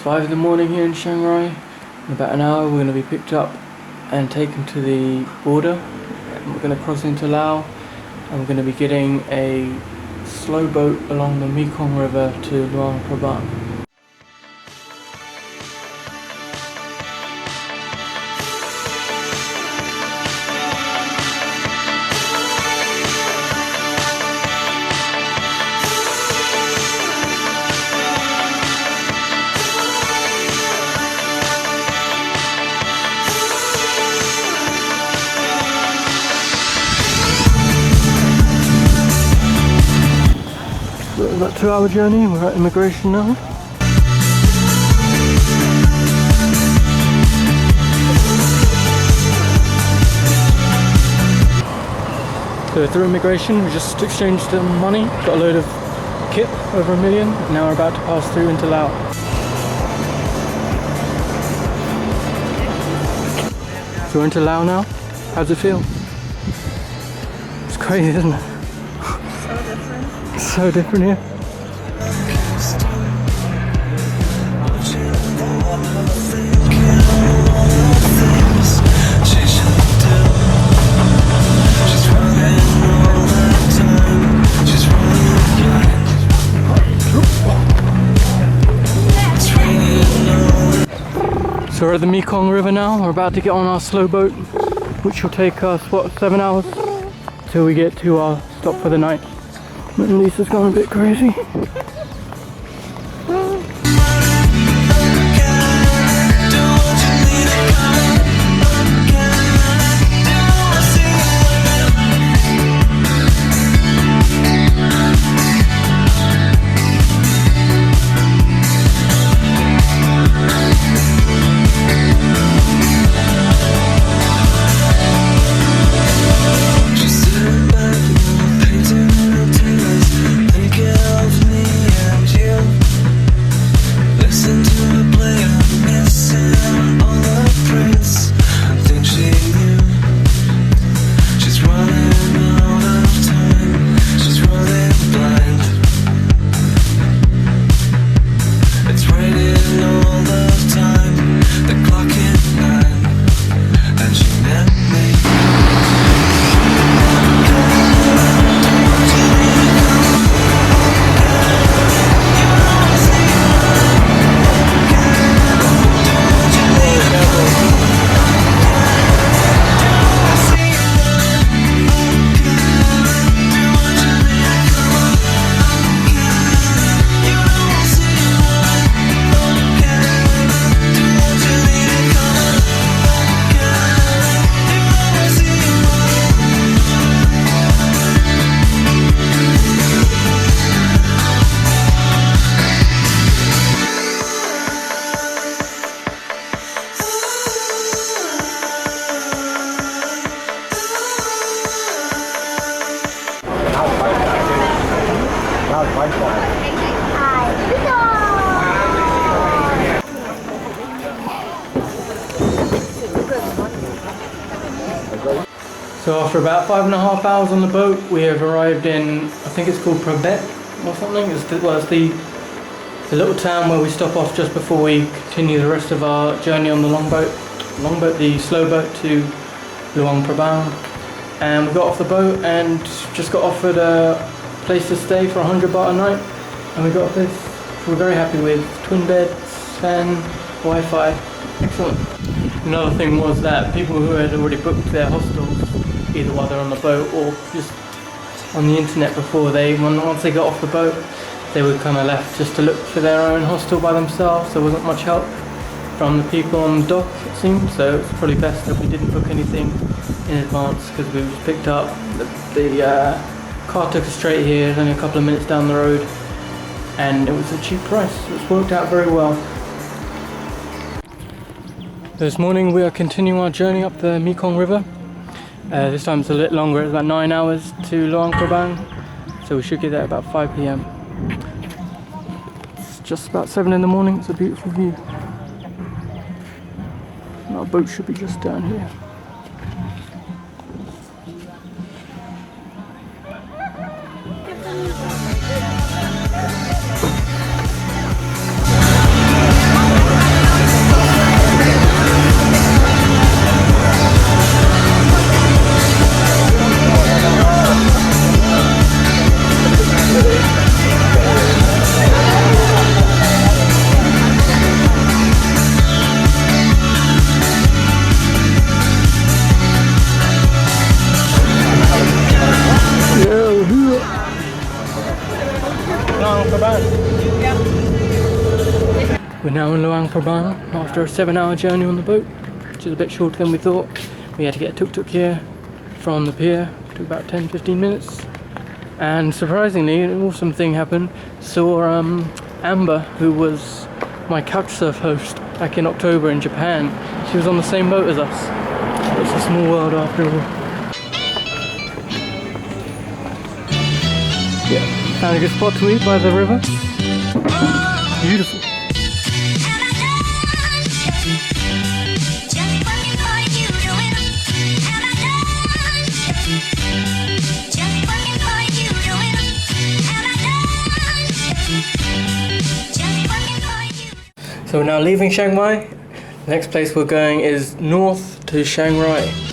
5 in the morning here in Chiang Rai. In about an hour we're going to be picked up and taken to the border. And we're going to cross into Laos and we're going to be getting a slow boat along the Mekong River to Luang Prabang. About 2-hour journey, we're at immigration now. So through immigration we just exchanged some money, got a load of kip, over $1 million, and now we're about to pass through into Laos. So we're into Laos now. How does it feel? It's crazy, isn't it? So different here. So we're at the Mekong River now. We're about to get on our slow boat, which will take us, 7 hours till we get to our stop for the night. And Lisa's gone a bit crazy. So after about 5.5 hours on the boat, we have arrived in, I think it's called Prabet or something. It's the little town where we stop off just before we continue the rest of our journey on the the slow boat to Luang Prabang. And we got off the boat and just got offered a place to stay for 100 baht a night. And we got this, we're very happy with, twin beds, fan, Wi-Fi, excellent. Another thing was that people who had already booked their hostels, either while they're on the boat or just on the internet before once they got off the boat, they were kind of left just to look for their own hostel by themselves. There wasn't much help from the people on the dock, it seemed, so it's probably best that we didn't book anything in advance because we was picked up. The car took us straight here, it's only a couple of minutes down the road, and it was a cheap price. It's worked out very well. This morning we are continuing our journey up the Mekong River. This time it's a little longer, it's about 9 hours to Luang Prabang, so we should get there about 5 PM. It's just about 7 in the morning, it's a beautiful view. And our boat should be just down here. We're now in Luang Prabang after a 7-hour journey on the boat, which is a bit shorter than we thought. We had to get a tuk-tuk here from the pier. It took about 10-15 minutes. And surprisingly, an awesome thing happened. Saw Amber, who was my couchsurf host back in October in Japan. She was on the same boat as us. It's a small world after all. Yeah, found a good spot to eat by the river. Beautiful. So we're now leaving Chiang Mai. The next place we're going is north to Chiang Rai.